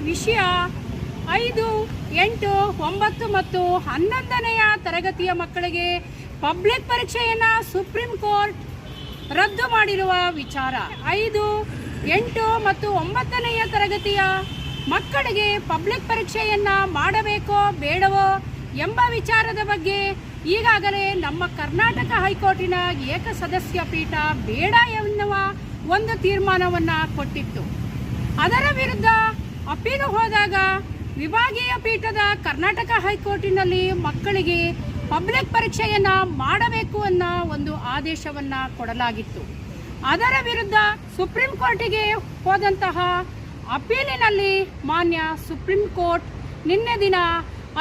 ವಿಷಯ 5, 8, 9 ಮತ್ತು 11ನೆಯ ತರಗತಿಯ ಮಕ್ಕಳಿಗೆ ಪಬ್ಲಿಕ್ ಪರೀಕ್ಷೆಯನ್ನು ಸುಪ್ರೀಂ ಕೋರ್ಟ್ ರದ್ದು ಮಾಡಿರುವ ವಿಚಾರ. 5, 8 ಮತ್ತು 9ನೆಯ ತರಗತಿಯ ಮಕ್ಕಳಿಗೆ ಪಬ್ಲಿಕ್ ಪರೀಕ್ಷೆಯನ್ನು ಮಾಡಬೇಕೋ ಬೇಡವೋ ಎಂಬ ವಿಚಾರದ ಬಗ್ಗೆ ಈಗಾಗಲೇ ನಮ್ಮ ಕರ್ನಾಟಕ ಹೈಕೋರ್ಟಿನ ಏಕಸದಸ್ಯ ಪೀಠ ಬೇಡ ಎನ್ನುವ ಒಂದು ತೀರ್ಮಾನವನ್ನು ಕೊಟ್ಟಿತ್ತು. ಅದರ ವಿರುದ್ಧ ಅಪೀಲು ಹೋದಾಗ ವಿಭಾಗೀಯ ಪೀಠದ ಕರ್ನಾಟಕ ಹೈಕೋರ್ಟಿನಲ್ಲಿ ಮಕ್ಕಳಿಗೆ ಪಬ್ಲಿಕ್ ಪರೀಕ್ಷೆಯನ್ನು ಮಾಡಬೇಕು ಅನ್ನೋ ಒಂದು ಆದೇಶವನ್ನು ಕೊಡಲಾಗಿತ್ತು. ಅದರ ವಿರುದ್ಧ ಸುಪ್ರೀಂ ಕೋರ್ಟಿಗೆ ಹೋದಂತಹ ಅಪೀಲಿನಲ್ಲಿ ಮಾನ್ಯ ಸುಪ್ರೀಂ ಕೋರ್ಟ್ ನಿನ್ನೆ ದಿನ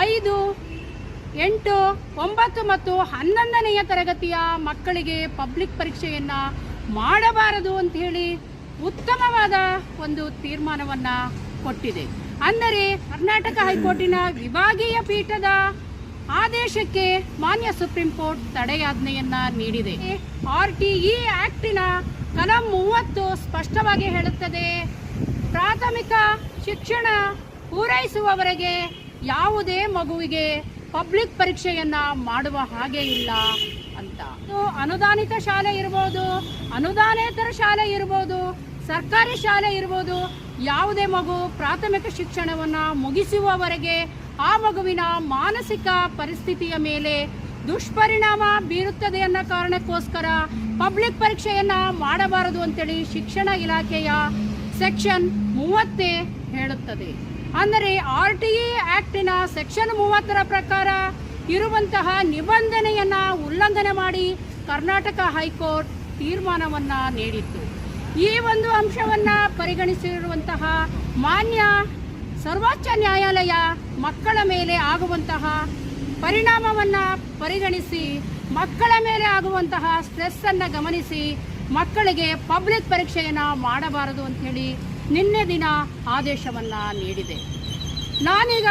5, 8, 9 ಮತ್ತು 11ನೆಯ ತರಗತಿಯ ಮಕ್ಕಳಿಗೆ ಪಬ್ಲಿಕ್ ಪರೀಕ್ಷೆಯನ್ನು ಮಾಡಬಾರದು ಅಂಥೇಳಿ ಉತ್ತಮವಾದ ಒಂದು ತೀರ್ಮಾನವನ್ನು ಕೊಟ್ಟಿದೆ. ಅಂದರೆ ಕರ್ನಾಟಕ ಹೈಕೋರ್ಟಿನ ವಿಭಾಗೀಯ ಪೀಠದ ಆದೇಶಕ್ಕೆ ಮಾನ್ಯ ಸುಪ್ರೀಂ ಕೋರ್ಟ್ ತಡೆಯಾಜ್ಞೆಯನ್ನು ನೀಡಿದೆ. RTE ಆಕ್ಟಿನ ಕಲಂ 30 ಸ್ಪಷ್ಟವಾಗಿ ಹೇಳುತ್ತದೆ, ಪ್ರಾಥಮಿಕ ಶಿಕ್ಷಣ ಪೂರೈಸುವವರೆಗೆ ಯಾವುದೇ ಮಗುವಿಗೆ ಪಬ್ಲಿಕ್ ಪರೀಕ್ಷೆಯನ್ನು ಮಾಡುವ ಹಾಗೆ ಇಲ್ಲ ಅಂತ. ಅನುದಾನಿತ ಶಾಲೆ ಇರ್ಬೋದು, ಅನುದಾನೇತರ ಶಾಲೆ ಇರ್ಬೋದು, ಸರ್ಕಾರಿ ಶಾಲೆ ಇರ್ಬೋದು, ಯಾವುದೇ ಮಗು ಪ್ರಾಥಮಿಕ ಶಿಕ್ಷಣವನ್ನು ಮುಗಿಸುವವರೆಗೆ ಆ ಮಗುವಿನ ಮಾನಸಿಕ ಪರಿಸ್ಥಿತಿಯ ಮೇಲೆ ದುಷ್ಪರಿಣಾಮ ಬೀರುತ್ತದೆ ಅನ್ನೋ ಕಾರಣಕ್ಕೋಸ್ಕರ ಪಬ್ಲಿಕ್ ಪರೀಕ್ಷೆಯನ್ನು ಮಾಡಬಾರದು ಅಂತೇಳಿ ಶಿಕ್ಷಣ ಇಲಾಖೆಯ ಸೆಕ್ಷನ್ 30 ಹೇಳುತ್ತದೆ. ಅಂದರೆ RTE ಆಕ್ಟಿನ ಸೆಕ್ಷನ್ 30ರ ಪ್ರಕಾರ ಇರುವಂತಹ ನಿಬಂಧನೆಯನ್ನು ಉಲ್ಲಂಘನೆ ಮಾಡಿ ಕರ್ನಾಟಕ ಹೈಕೋರ್ಟ್ ತೀರ್ಮಾನವನ್ನು ನೀಡಿತ್ತು. ಈ ಒಂದು ಅಂಶವನ್ನು ಪರಿಗಣಿಸಿರುವಂತಹ ಮಾನ್ಯ ಸರ್ವೋಚ್ಚ ನ್ಯಾಯಾಲಯ ಮಕ್ಕಳ ಮೇಲೆ ಆಗುವಂತಹ ಪರಿಣಾಮವನ್ನು ಪರಿಗಣಿಸಿ ಮಕ್ಕಳ ಮೇಲೆ ಆಗುವಂತಹ ಸ್ಟ್ರೆಸ್ಸನ್ನು ಗಮನಿಸಿ ಮಕ್ಕಳಿಗೆ ಪಬ್ಲಿಕ್ ಪರೀಕ್ಷೆಯನ್ನು ಮಾಡಬಾರದು ಅಂಥೇಳಿ ನಿನ್ನೆ ದಿನ ಆದೇಶವನ್ನು ನೀಡಿದೆ. ನಾನೀಗ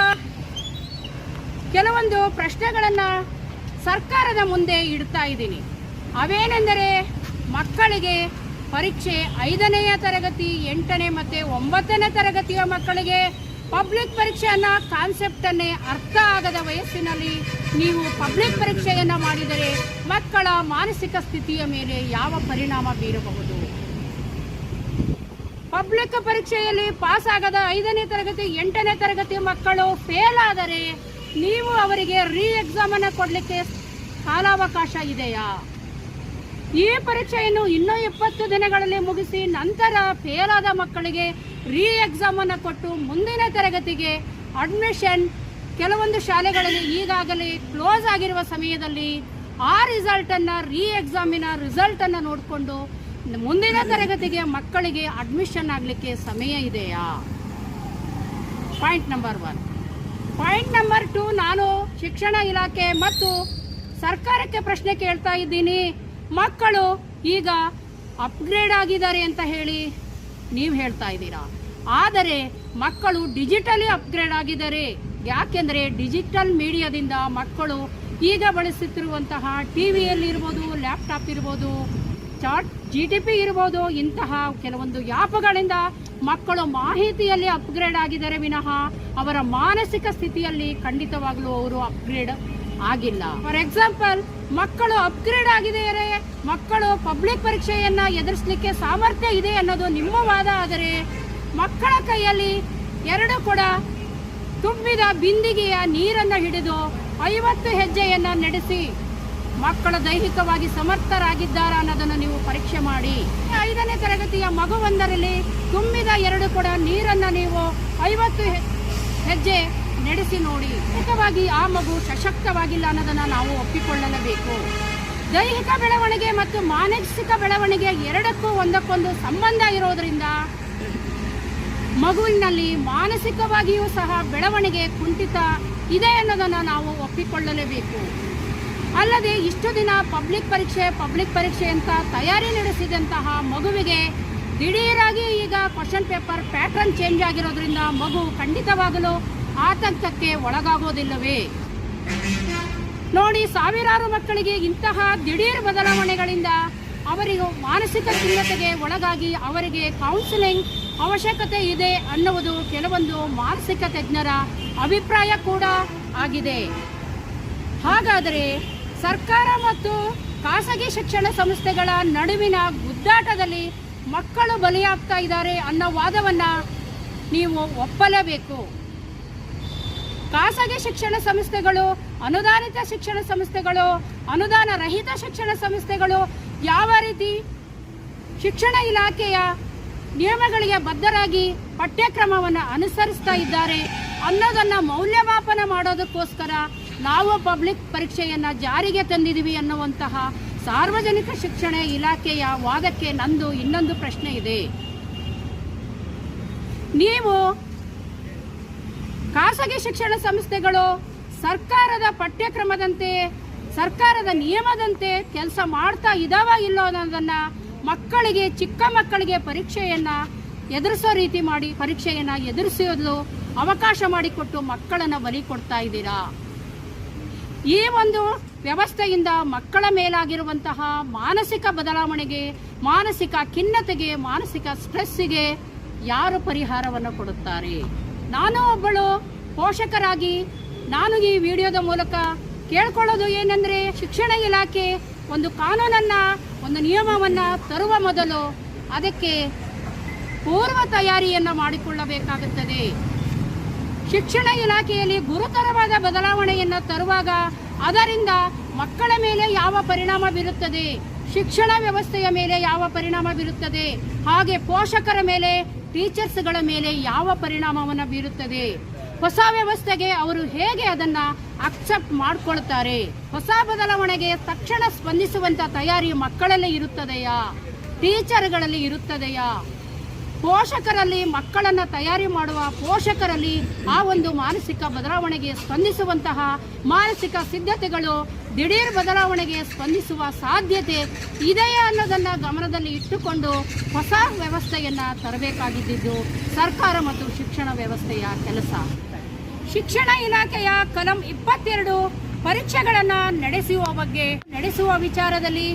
ಕೆಲವೊಂದು ಪ್ರಶ್ನೆಗಳನ್ನು ಸರ್ಕಾರದ ಮುಂದೆ ಇಡ್ತಾ ಇದ್ದೀನಿ. ಅವೇನೆಂದರೆ, ಮಕ್ಕಳಿಗೆ ಪರೀಕ್ಷೆ 5ನೆಯ ತರಗತಿ, 8ನೇ ಮತ್ತು 9ನೇ ತರಗತಿಯ ಮಕ್ಕಳಿಗೆ ಪಬ್ಲಿಕ್ ಪರೀಕ್ಷೆಯನ್ನು ಕಾನ್ಸೆಪ್ಟನ್ನೇ ಅರ್ಥ ಆಗದ ವಯಸ್ಸಿನಲ್ಲಿ ನೀವು ಪಬ್ಲಿಕ್ ಪರೀಕ್ಷೆಯನ್ನು ಮಾಡಿದರೆ ಮಕ್ಕಳ ಮಾನಸಿಕ ಸ್ಥಿತಿಯ ಮೇಲೆ ಯಾವ ಪರಿಣಾಮ ಬೀರಬಹುದು? ಪಬ್ಲಿಕ್ ಪರೀಕ್ಷೆಯಲ್ಲಿ ಪಾಸ್ ಆಗದ 5ನೇ ತರಗತಿ, 8ನೇ ತರಗತಿ ಮಕ್ಕಳು ಫೇಲ್ ಆದರೆ ನೀವು ಅವರಿಗೆ ಎಕ್ಸಾಮನ್ನು ಕೊಡಲಿಕ್ಕೆ ಕಾಲಾವಕಾಶ ಇದೆಯಾ? ಈ ಪರೀಕ್ಷೆಯನ್ನು ಇನ್ನೂ 20 ದಿನಗಳಲ್ಲಿ ಮುಗಿಸಿ ನಂತರ ಫೇಲ್ ಆದ ಮಕ್ಕಳಿಗೆ ಎಕ್ಸಾಮನ್ನು ಕೊಟ್ಟು ಮುಂದಿನ ತರಗತಿಗೆ ಅಡ್ಮಿಷನ್ ಕೆಲವೊಂದು ಶಾಲೆಗಳಲ್ಲಿ ಈಗಾಗಲೇ ಕ್ಲೋಸ್ ಆಗಿರುವ ಸಮಯದಲ್ಲಿ ಆ ರಿಸಲ್ಟನ್ನು ಎಕ್ಸಾಮಿನ ರಿಸಲ್ಟನ್ನು ನೋಡಿಕೊಂಡು ಮುಂದಿನ ತರಗತಿಗೆ ಮಕ್ಕಳಿಗೆ ಅಡ್ಮಿಷನ್ ಆಗಲಿಕ್ಕೆ ಸಮಯ ಇದೆಯಾ? Point number 1. ಪಾಯಿಂಟ್ ನಂಬರ್ 2, ನಾನು ಶಿಕ್ಷಣ ಇಲಾಖೆ ಮತ್ತು ಸರ್ಕಾರಕ್ಕೆ ಪ್ರಶ್ನೆ ಕೇಳ್ತಾ ಇದ್ದೀನಿ. ಮಕ್ಕಳು ಈಗ ಅಪ್ಗ್ರೇಡ್ ಆಗಿದ್ದಾರೆ ಅಂತ ಹೇಳಿ ನೀವು ಹೇಳ್ತಾ ಇದ್ದೀರಾ, ಆದರೆ ಮಕ್ಕಳು ಡಿಜಿಟಲಿ ಅಪ್ಗ್ರೇಡ್ ಆಗಿದ್ದಾರೆ. ಯಾಕೆಂದರೆ ಡಿಜಿಟಲ್ ಮೀಡಿಯಾದಿಂದ ಮಕ್ಕಳು ಈಗ ಬಳಸುತ್ತಿರುವಂತಹ ಟಿವಿಯಲ್ಲಿರ್ಬೋದು, ಲ್ಯಾಪ್ಟಾಪ್ ಇರ್ಬೋದು, GTP ಇರ್ಬೋದು, ಇಂತಹ ಕೆಲವೊಂದು ಆ್ಯಪ್ಗಳಿಂದ ಮಕ್ಕಳು ಮಾಹಿತಿಯಲ್ಲಿ ಅಪ್ಗ್ರೇಡ್ ಆಗಿದ್ದಾರೆ ವಿನಃ ಅವರ ಮಾನಸಿಕ ಸ್ಥಿತಿಯಲ್ಲಿ ಖಂಡಿತವಾಗ್ಲೂ ಅವರು ಅಪ್ಗ್ರೇಡ್ ಆಗಿಲ್ಲ. ಫಾರ್ ಎಕ್ಸಾಂಪಲ್, ಮಕ್ಕಳು ಅಪ್ಗ್ರೇಡ್ ಆಗಿದ್ದಾರೆ, ಮಕ್ಕಳು ಪಬ್ಲಿಕ್ ಪರೀಕ್ಷೆಯನ್ನು ಎದುರಿಸಲಿಕ್ಕೆ ಸಾಮರ್ಥ್ಯ ಇದೆ ಅನ್ನೋದು ನಿಮ್ಮ ವಾದ ಆದರೆ ಮಕ್ಕಳ ಕೈಯಲ್ಲಿ 2 ಕೊಡ ತುಂಬಿದ ಬಿಂದಿಗೆಯ ನೀರನ್ನು ಹಿಡಿದು 50 ಹೆಜ್ಜೆಯನ್ನು ನಡೆಸಿ ಮಕ್ಕಳು ದೈಹಿಕವಾಗಿ ಸಮರ್ಥರಾಗಿದ್ದಾರಾ ಅನ್ನೋದನ್ನು ನೀವು ಪರೀಕ್ಷೆ ಮಾಡಿ. 5ನೇ ತರಗತಿಯ ಮಗುವೊಂದರಲ್ಲಿ ತುಂಬಿದ 2 ಕೊಡ ನೀರನ್ನು ನೀವು 50 ಹೆಜ್ಜೆ ನಡೆಸಿ ನೋಡಿ. ದೈಹಿಕವಾಗಿ ಆ ಮಗು ಸಶಕ್ತವಾಗಿಲ್ಲ ಅನ್ನೋದನ್ನು ನಾವು ಒಪ್ಪಿಕೊಳ್ಳಲೇಬೇಕು. ದೈಹಿಕ ಬೆಳವಣಿಗೆ ಮತ್ತು ಮಾನಸಿಕ ಬೆಳವಣಿಗೆ ಎರಡಕ್ಕೂ ಒಂದಕ್ಕೊಂದು ಸಂಬಂಧ ಇರೋದರಿಂದ ಮಗುವಿನಲ್ಲಿ ಮಾನಸಿಕವಾಗಿಯೂ ಸಹ ಬೆಳವಣಿಗೆ ಕುಂಠಿತ ಇದೆ ಅನ್ನೋದನ್ನು ನಾವು ಒಪ್ಪಿಕೊಳ್ಳಲೇಬೇಕು. ಅಲ್ಲದೆ ಇಷ್ಟು ದಿನ ಪಬ್ಲಿಕ್ ಪರೀಕ್ಷೆ ಅಂತ ತಯಾರಿ ನಡೆಸಿದಂತಹ ಮಗುವಿಗೆ ದಿಢೀರಾಗಿ ಈಗ ಕ್ವಶನ್ ಪೇಪರ್ ಪ್ಯಾಟರ್ನ್ ಚೇಂಜ್ ಆಗಿರೋದ್ರಿಂದ ಮಗು ಖಂಡಿತವಾಗಲೂ ಆತಂಕಕ್ಕೆ ಒಳಗಾಗೋದಿಲ್ಲವೇ? ನೋಡಿ, ಸಾವಿರಾರು ಮಕ್ಕಳಿಗೆ ಇಂತಹ ದಿಢೀರ್ ಬದಲಾವಣೆಗಳಿಂದ ಅವರಿಗೆ ಮಾನಸಿಕ ಖಿನ್ನತೆಗೆ ಒಳಗಾಗಿ ಅವರಿಗೆ ಕೌನ್ಸಿಲಿಂಗ್ ಅವಶ್ಯಕತೆ ಇದೆ ಅನ್ನುವುದು ಕೆಲವೊಂದು ಮಾನಸಿಕ ತಜ್ಞರ ಅಭಿಪ್ರಾಯ ಕೂಡ ಆಗಿದೆ. ಹಾಗಾದರೆ ಸರ್ಕಾರ ಮತ್ತು ಖಾಸಗಿ ಶಿಕ್ಷಣ ಸಂಸ್ಥೆಗಳ ನಡುವಿನ ಗುದ್ದಾಟದಲ್ಲಿ ಮಕ್ಕಳು ಬಲಿಯಾಗ್ತಾ ಇದ್ದಾರೆ ಅನ್ನೋ ವಾದವನ್ನು ನೀವು ಒಪ್ಪಲೇಬೇಕು. ಖಾಸಗಿ ಶಿಕ್ಷಣ ಸಂಸ್ಥೆಗಳು, ಅನುದಾನಿತ ಶಿಕ್ಷಣ ಸಂಸ್ಥೆಗಳು, ಅನುದಾನ ರಹಿತ ಶಿಕ್ಷಣ ಸಂಸ್ಥೆಗಳು ಯಾವ ರೀತಿ ಶಿಕ್ಷಣ ಇಲಾಖೆಯ ನಿಯಮಗಳಿಗೆ ಬದ್ಧರಾಗಿ ಪಠ್ಯಕ್ರಮವನ್ನು ಅನುಸರಿಸ್ತಾ ಇದ್ದಾರೆ ಅನ್ನೋದನ್ನು ಮೌಲ್ಯಮಾಪನ ಮಾಡೋದಕ್ಕೋಸ್ಕರ ನಾವು ಪಬ್ಲಿಕ್ ಪರೀಕ್ಷೆಯನ್ನು ಜಾರಿಗೆ ತಂದಿದ್ದೀವಿ ಅನ್ನುವಂತಹ ಸಾರ್ವಜನಿಕ ಶಿಕ್ಷಣ ಇಲಾಖೆಯ ವಾದಕ್ಕೆ ನಂದು ಇನ್ನೊಂದು ಪ್ರಶ್ನೆ ಇದೆ. ನೀವು ಖಾಸಗಿ ಶಿಕ್ಷಣ ಸಂಸ್ಥೆಗಳು ಸರ್ಕಾರದ ಪಠ್ಯಕ್ರಮದಂತೆ, ಸರ್ಕಾರದ ನಿಯಮದಂತೆ ಕೆಲಸ ಮಾಡ್ತಾ ಇದ್ದಾವ ಇಲ್ಲೋ ಅನ್ನೋದನ್ನು ಮಕ್ಕಳಿಗೆ, ಚಿಕ್ಕ ಮಕ್ಕಳಿಗೆ ಪರೀಕ್ಷೆಯನ್ನು ಎದುರಿಸೋ ರೀತಿ ಮಾಡಿ ಪರೀಕ್ಷೆಯನ್ನು ಎದುರಿಸೋದು ಅವಕಾಶ ಮಾಡಿಕೊಟ್ಟು ಮಕ್ಕಳನ್ನು ಬಲಿ ಕೊಡ್ತಾ ಇದ್ದೀರಾ. ಈ ಒಂದು ವ್ಯವಸ್ಥೆಯಿಂದ ಮಕ್ಕಳ ಮೇಲಾಗಿರುವಂತಹ ಮಾನಸಿಕ ಬದಲಾವಣೆಗೆ, ಮಾನಸಿಕ ಖಿನ್ನತೆಗೆ, ಮಾನಸಿಕ ಸ್ಟ್ರೆಸ್ಸಿಗೆ ಯಾರು ಪರಿಹಾರವನ್ನು ಕೊಡುತ್ತಾರೆ? ನಾನು ಒಬ್ಬಳು ಪೋಷಕರಾಗಿ ನಾನು ಈ ವಿಡಿಯೋದ ಮೂಲಕ ಕೇಳ್ಕೊಳ್ಳೋದು ಏನೆಂದರೆ, ಶಿಕ್ಷಣ ಇಲಾಖೆ ಒಂದು ಕಾನೂನನ್ನು, ಒಂದು ನಿಯಮವನ್ನು ತರುವ ಮೊದಲು ಅದಕ್ಕೆ ಪೂರ್ವ ತಯಾರಿಯನ್ನು ಮಾಡಿಕೊಳ್ಳಬೇಕಾಗುತ್ತದೆ. ಶಿಕ್ಷಣ ಇಲಾಖೆಯಲ್ಲಿ ಗುರುತರವಾದ ಬದಲಾವಣೆಯನ್ನು ತರುವಾಗ ಅದರಿಂದ ಮಕ್ಕಳ ಮೇಲೆ ಯಾವ ಪರಿಣಾಮ ಬೀರುತ್ತದೆ, ಶಿಕ್ಷಣ ವ್ಯವಸ್ಥೆಯ ಮೇಲೆ ಯಾವ ಪರಿಣಾಮ ಬೀರುತ್ತದೆ, ಹಾಗೆ ಪೋಷಕರ ಮೇಲೆ, ಟೀಚರ್ಸ್ಗಳ ಮೇಲೆ ಯಾವ ಪರಿಣಾಮವನ್ನು ಬೀರುತ್ತದೆ, ಹೊಸ ವ್ಯವಸ್ಥೆಗೆ ಅವರು ಹೇಗೆ ಅದನ್ನು ಅಕ್ಸೆಪ್ಟ್ ಮಾಡಿಕೊಳ್ತಾರೆ, ಹೊಸ ಬದಲಾವಣೆಗೆ ತಕ್ಷಣ ಸ್ಪಂದಿಸುವಂಥ ತಯಾರಿ ಮಕ್ಕಳಲ್ಲಿ ಇರುತ್ತದೆಯಾ, ಟೀಚರ್ಗಳಲ್ಲಿ ಇರುತ್ತದೆಯಾ, ಪೋಷಕರಲ್ಲಿ, ಮಕ್ಕಳನ್ನು ತಯಾರಿ ಮಾಡುವ ಪೋಷಕರಲ್ಲಿ ಆ ಒಂದು ಮಾನಸಿಕ ಬದಲಾವಣೆಗೆ ಸ್ಪಂದಿಸುವಂತಹ ಮಾನಸಿಕ ಸಿದ್ಧತೆಗಳು, ದಿಢೀರ್ ಬದಲಾವಣೆಗೆ ಸ್ಪಂದಿಸುವ ಸಾಧ್ಯತೆ ಇದೆಯಾ ಅನ್ನೋದನ್ನು ಗಮನದಲ್ಲಿ ಇಟ್ಟುಕೊಂಡು ಹೊಸ ವ್ಯವಸ್ಥೆಯನ್ನು ತರಬೇಕಾಗಿದ್ದು ಸರ್ಕಾರ ಮತ್ತು ಶಿಕ್ಷಣ ವ್ಯವಸ್ಥೆಯ ಕೆಲಸ. ಶಿಕ್ಷಣ ಇಲಾಖೆಯ ಕಲಂ 22 ಪರೀಕ್ಷೆಗಳನ್ನು ನಡೆಸುವ ವಿಚಾರದಲ್ಲಿ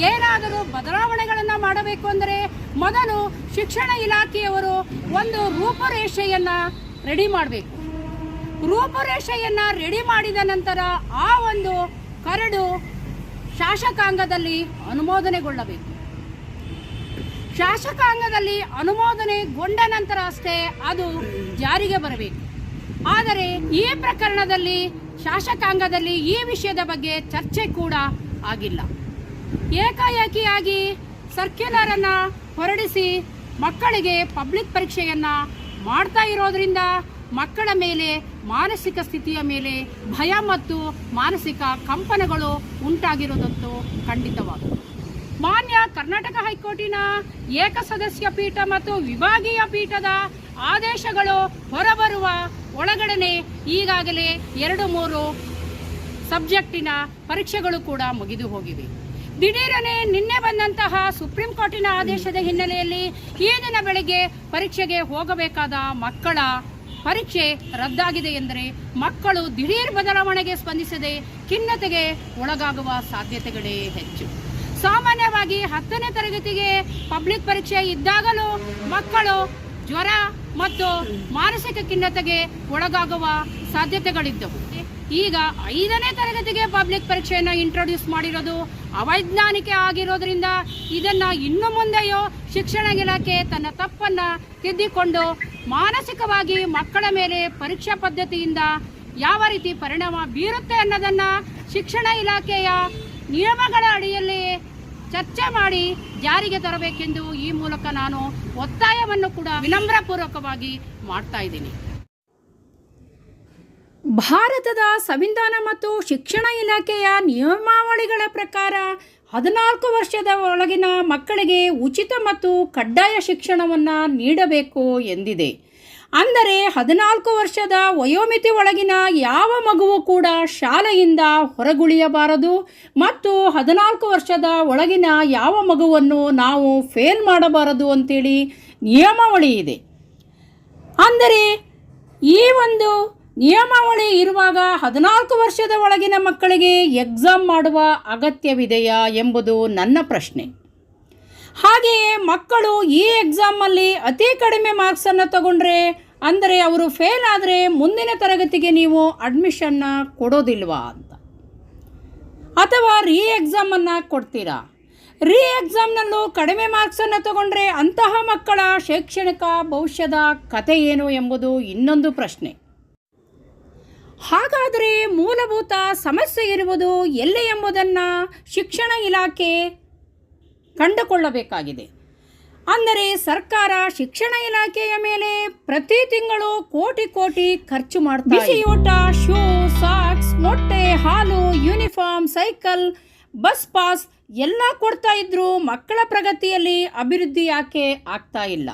ಏನಾದರೂ ಬದಲಾವಣೆಗಳನ್ನು ಮಾಡಬೇಕು ಅಂದರೆ ಮೊದಲು ಶಿಕ್ಷಣ ಇಲಾಖೆಯವರು ಒಂದು ರೂಪುರೇಷೆಯನ್ನು ರೆಡಿ ಮಾಡಬೇಕು. ರೂಪುರೇಷೆಯನ್ನು ರೆಡಿ ಮಾಡಿದ ನಂತರ ಆ ಒಂದು ಕರಡು ಶಾಸಕಾಂಗದಲ್ಲಿ ಅನುಮೋದನೆಗೊಳ್ಳಬೇಕು. ಶಾಸಕಾಂಗದಲ್ಲಿ ಅನುಮೋದನೆಗೊಂಡ ನಂತರ ಅಷ್ಟೇ ಅದು ಜಾರಿಗೆ ಬರಬೇಕು. ಆದರೆ ಈ ಪ್ರಕರಣದಲ್ಲಿ ಶಾಸಕಾಂಗದಲ್ಲಿ ಈ ವಿಷಯದ ಬಗ್ಗೆ ಚರ್ಚೆ ಕೂಡ ಆಗಿಲ್ಲ. ಏಕಾಏಕಿಯಾಗಿ ಸರ್ಕ್ಯುಲರನ್ನು ಹೊರಡಿಸಿ ಮಕ್ಕಳಿಗೆ ಪಬ್ಲಿಕ್ ಪರೀಕ್ಷೆಯನ್ನು ಮಾಡ್ತಾ ಇರೋದ್ರಿಂದ ಮಕ್ಕಳ ಮೇಲೆ, ಮಾನಸಿಕ ಸ್ಥಿತಿಯ ಮೇಲೆ ಭಯ ಮತ್ತು ಮಾನಸಿಕ ಕಂಪನಗಳು ಉಂಟಾಗಿರೋದಂತೂ ಖಂಡಿತವಾಗಿದೆ. ಮಾನ್ಯ ಕರ್ನಾಟಕ ಹೈಕೋರ್ಟಿನ ಏಕಸದಸ್ಯ ಪೀಠ ಮತ್ತು ವಿಭಾಗೀಯ ಪೀಠದ ಆದೇಶಗಳು ಹೊರಬರುವ ಒಳಗಡೆ ಈಗಾಗಲೇ 2-3 ಸಬ್ಜೆಕ್ಟಿನ ಪರೀಕ್ಷೆಗಳು ಕೂಡ ಮುಗಿದು ಹೋಗಿವೆ. ದಿಢೀರನೆ ನಿನ್ನೆ ಬಂದಂತಹ ಸುಪ್ರೀಂ ಕೋರ್ಟಿನ ಆದೇಶದ ಹಿನ್ನೆಲೆಯಲ್ಲಿ ಈ ದಿನ ಬೆಳಗ್ಗೆ ಪರೀಕ್ಷೆಗೆ ಹೋಗಬೇಕಾದ ಮಕ್ಕಳ ಪರೀಕ್ಷೆ ರದ್ದಾಗಿದೆ ಎಂದರೆ ಮಕ್ಕಳು ದಿಢೀರ್ ಬದಲಾವಣೆಗೆ ಸ್ಪಂದಿಸದೆ ಖಿನ್ನತೆಗೆ ಒಳಗಾಗುವ ಸಾಧ್ಯತೆಗಳೇ ಹೆಚ್ಚು. ಸಾಮಾನ್ಯವಾಗಿ 10ನೇ ತರಗತಿಗೆ ಪಬ್ಲಿಕ್ ಪರೀಕ್ಷೆ ಇದ್ದಾಗಲೂ ಮಕ್ಕಳು ಜ್ವರ ಮತ್ತು ಮಾನಸಿಕ ಖಿನ್ನತೆಗೆ ಒಳಗಾಗುವ ಸಾಧ್ಯತೆಗಳಿದ್ದವು. ಈಗ 5ನೇ ತರಗತಿಗೆ ಪಬ್ಲಿಕ್ ಪರೀಕ್ಷೆಯನ್ನು ಇಂಟ್ರೊಡ್ಯೂಸ್ ಮಾಡಿರೋದು ಅವೈಜ್ಞಾನಿಕ ಆಗಿರೋದ್ರಿಂದ ಇದನ್ನು ಇನ್ನು ಮುಂದೆಯೂ ಶಿಕ್ಷಣ ಇಲಾಖೆ ತನ್ನ ತಪ್ಪನ್ನು ತಿದ್ದಿಕೊಂಡು ಮಾನಸಿಕವಾಗಿ ಮಕ್ಕಳ ಮೇಲೆ ಪರೀಕ್ಷಾ ಪದ್ಧತಿಯಿಂದ ಯಾವ ರೀತಿ ಪರಿಣಾಮ ಬೀರುತ್ತೆ ಅನ್ನೋದನ್ನು ಶಿಕ್ಷಣ ಇಲಾಖೆಯ ನಿಯಮಗಳ ಅಡಿಯಲ್ಲಿ ಚರ್ಚೆ ಮಾಡಿ ಜಾರಿಗೆ ತರಬೇಕೆಂದು ಈ ಮೂಲಕ ನಾನು ಒತ್ತಾಯವನ್ನು ಕೂಡ ವಿನಮ್ರಪೂರ್ವಕವಾಗಿ ಮಾಡ್ತಾ ಇದ್ದೀನಿ. ಭಾರತದ ಸಂವಿಧಾನ ಮತ್ತು ಶಿಕ್ಷಣ ಇಲಾಖೆಯ ನಿಯಮಾವಳಿಗಳ ಪ್ರಕಾರ 14 ವರ್ಷದ ಒಳಗಿನ ಮಕ್ಕಳಿಗೆ ಉಚಿತ ಮತ್ತು ಕಡ್ಡಾಯ ಶಿಕ್ಷಣವನ್ನು ನೀಡಬೇಕು ಎಂದಿದೆ. ಅಂದರೆ 14 ವರ್ಷದ ವಯೋಮಿತಿ ಒಳಗಿನ ಯಾವ ಮಗುವು ಕೂಡ ಶಾಲೆಯಿಂದ ಹೊರಗುಳಿಯಬಾರದು ಮತ್ತು 14 ವರ್ಷದ ಒಳಗಿನ ಯಾವ ಮಗುವನ್ನು ನಾವು ಫೇಲ್ ಮಾಡಬಾರದು ಅಂತೇಳಿ ನಿಯಮಾವಳಿ ಇದೆ. ಅಂದರೆ ಈ ಒಂದು ನಿಯಮಾವಳಿ ಇರುವಾಗ 14 ವರ್ಷದ ಒಳಗಿನ ಮಕ್ಕಳಿಗೆ ಎಕ್ಸಾಮ್ ಮಾಡುವ ಅಗತ್ಯವಿದೆಯಾ ಎಂಬುದು ನನ್ನ ಪ್ರಶ್ನೆ. ಹಾಗೆಯೇ ಮಕ್ಕಳು ಈ ಎಕ್ಸಾಮಲ್ಲಿ ಅತಿ ಕಡಿಮೆ ಮಾರ್ಕ್ಸನ್ನು ತಗೊಂಡ್ರೆ, ಅಂದರೆ ಅವರು ಫೇಲ್ ಆದರೆ ಮುಂದಿನ ತರಗತಿಗೆ ನೀವು ಅಡ್ಮಿಷನ್ನ ಕೊಡೋದಿಲ್ವಾ ಅಂತ, ಅಥವಾ ರೀ ಎಕ್ಸಾಮನ್ನು ಕೊಡ್ತೀರಾ? ರೀ ಎಕ್ಸಾಮ್ನಲ್ಲೂ ಕಡಿಮೆ ಮಾರ್ಕ್ಸನ್ನು ತಗೊಂಡ್ರೆ ಅಂತಹ ಮಕ್ಕಳ ಶೈಕ್ಷಣಿಕ ಭವಿಷ್ಯದ ಕತೆ ಏನು ಎಂಬುದು ಇನ್ನೊಂದು ಪ್ರಶ್ನೆ. ಹಾಗಾದರೆ ಮೂಲಭೂತ ಸಮಸ್ಯೆ ಇರುವುದು ಎಲ್ಲಿ ಎಂಬುದನ್ನು ಶಿಕ್ಷಣ ಇಲಾಖೆ ಕಂಡುಕೊಳ್ಳಬೇಕಾಗಿದೆ. ಅಂದರೆ ಸರ್ಕಾರ ಶಿಕ್ಷಣ ಇಲಾಖೆಯ ಮೇಲೆ ಪ್ರತಿ ತಿಂಗಳು ಕೋಟಿ ಖರ್ಚು ಮಾಡ್ತಾ ಇದೆ. ಊಟ, ಶೂ, ಸಾಕ್ಸ್, ಮೊಟ್ಟೆ, ಹಾಲು, ಯೂನಿಫಾರ್ಮ್, ಸೈಕಲ್, ಬಸ್ ಪಾಸ್ ಎಲ್ಲ ಕೊಡ್ತಾ ಇದ್ರೂ ಮಕ್ಕಳ ಪ್ರಗತಿಯಲ್ಲಿ ಅಭಿವೃದ್ಧಿ ಯಾಕೆ ಆಗ್ತಾ ಇಲ್ಲ?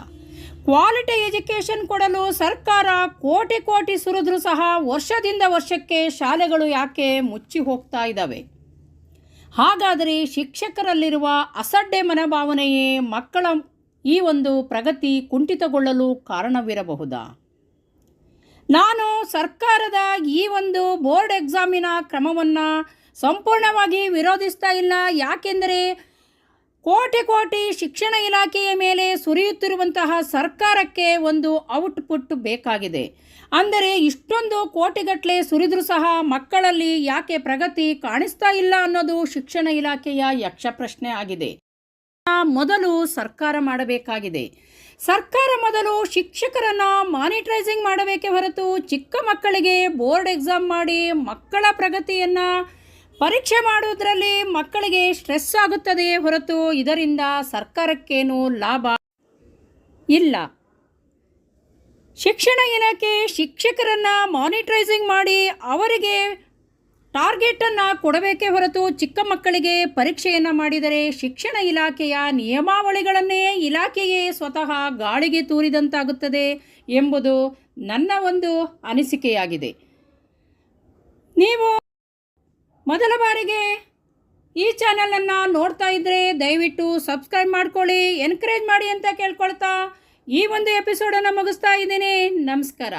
ಕ್ವಾಲಿಟಿ ಎಜುಕೇಷನ್ ಕೊಡಲು ಸರ್ಕಾರ ಕೋಟಿ ಸುರಿದ್ರೂ ಸಹ ವರ್ಷದಿಂದ ವರ್ಷಕ್ಕೆ ಶಾಲೆಗಳು ಯಾಕೆ ಮುಚ್ಚಿ ಹೋಗ್ತಾ ಇದ್ದಾವೆ? ಹಾಗಾದರೆ ಶಿಕ್ಷಕರಲ್ಲಿರುವ ಅಸಡ್ಡೆ ಮನೋಭಾವನೆಯೇ ಮಕ್ಕಳ ಈ ಒಂದು ಪ್ರಗತಿ ಕುಂಠಿತಗೊಳ್ಳಲು ಕಾರಣವಿರಬಹುದಾ? ನಾನು ಸರ್ಕಾರದ ಈ ಒಂದು ಬೋರ್ಡ್ ಎಕ್ಸಾಮಿನ ಕ್ರಮವನ್ನು ಸಂಪೂರ್ಣವಾಗಿ ವಿರೋಧಿಸ್ತಾ ಇಲ್ಲ. ಯಾಕೆಂದರೆ ಕೋಟಿ ಶಿಕ್ಷಣ ಇಲಾಖೆಯ ಮೇಲೆ ಸುರಿಯುತ್ತಿರುವಂತಹ ಸರ್ಕಾರಕ್ಕೆ ಒಂದು ಔಟ್ಪುಟ್ ಬೇಕಾಗಿದೆ. ಅಂದರೆ ಇಷ್ಟೊಂದು ಕೋಟಿಗಟ್ಟಲೆ ಸುರಿದ್ರೂ ಸಹ ಮಕ್ಕಳಲ್ಲಿ ಯಾಕೆ ಪ್ರಗತಿ ಕಾಣಿಸ್ತಾ ಇಲ್ಲ ಅನ್ನೋದು ಶಿಕ್ಷಣ ಇಲಾಖೆಯ ಯಕ್ಷ ಪ್ರಶ್ನೆ ಆಗಿದೆ. ಮೊದಲು ಸರ್ಕಾರ ಮಾಡಬೇಕಾಗಿದೆ. ಸರ್ಕಾರ ಮೊದಲು ಶಿಕ್ಷಕರನ್ನು ಮಾನಿಟರೈಸಿಂಗ್ ಮಾಡಬೇಕೇ ಹೊರತು ಚಿಕ್ಕ ಮಕ್ಕಳಿಗೆ ಬೋರ್ಡ್ ಎಕ್ಸಾಮ್ ಮಾಡಿ ಮಕ್ಕಳ ಪ್ರಗತಿಯನ್ನು ಪರೀಕ್ಷೆ ಮಾಡುವುದರಲ್ಲಿ ಮಕ್ಕಳಿಗೆ ಸ್ಟ್ರೆಸ್ ಆಗುತ್ತದೆಯೇ ಹೊರತು ಇದರಿಂದ ಸರ್ಕಾರಕ್ಕೇನೂ ಲಾಭ ಇಲ್ಲ. ಶಿಕ್ಷಣ ಇಲಾಖೆ ಶಿಕ್ಷಕರನ್ನು ಮಾನಿಟರೈಸಿಂಗ್ ಮಾಡಿ ಅವರಿಗೆ ಟಾರ್ಗೆಟನ್ನು ಕೊಡಬೇಕೇ ಹೊರತು ಚಿಕ್ಕ ಮಕ್ಕಳಿಗೆ ಪರೀಕ್ಷೆಯನ್ನು ಮಾಡಿದರೆ ಶಿಕ್ಷಣ ಇಲಾಖೆಯ ನಿಯಮಾವಳಿಗಳನ್ನೇ ಇಲಾಖೆಯೇ ಸ್ವತಃ ಗಾಳಿಗೆ ತೂರಿದಂತಾಗುತ್ತದೆ ಎಂಬುದು ನನ್ನ ಒಂದು ಅನಿಸಿಕೆಯಾಗಿದೆ. ನೀವು ಮೊದಲ ಬಾರಿಗೆ ಈ ಚಾನಲನ್ನು ನೋಡ್ತಾ ಇದ್ದರೆ ದಯವಿಟ್ಟು ಸಬ್ಸ್ಕ್ರೈಬ್ ಮಾಡ್ಕೊಳ್ಳಿ, ಎನ್ಕರೇಜ್ ಮಾಡಿ ಅಂತ ಕೇಳ್ಕೊಳ್ತಾ ಈ ಒಂದು ಎಪಿಸೋಡನ್ನು ಮುಗಿಸ್ತಾ ಇದ್ದೀನಿ. ನಮಸ್ಕಾರ.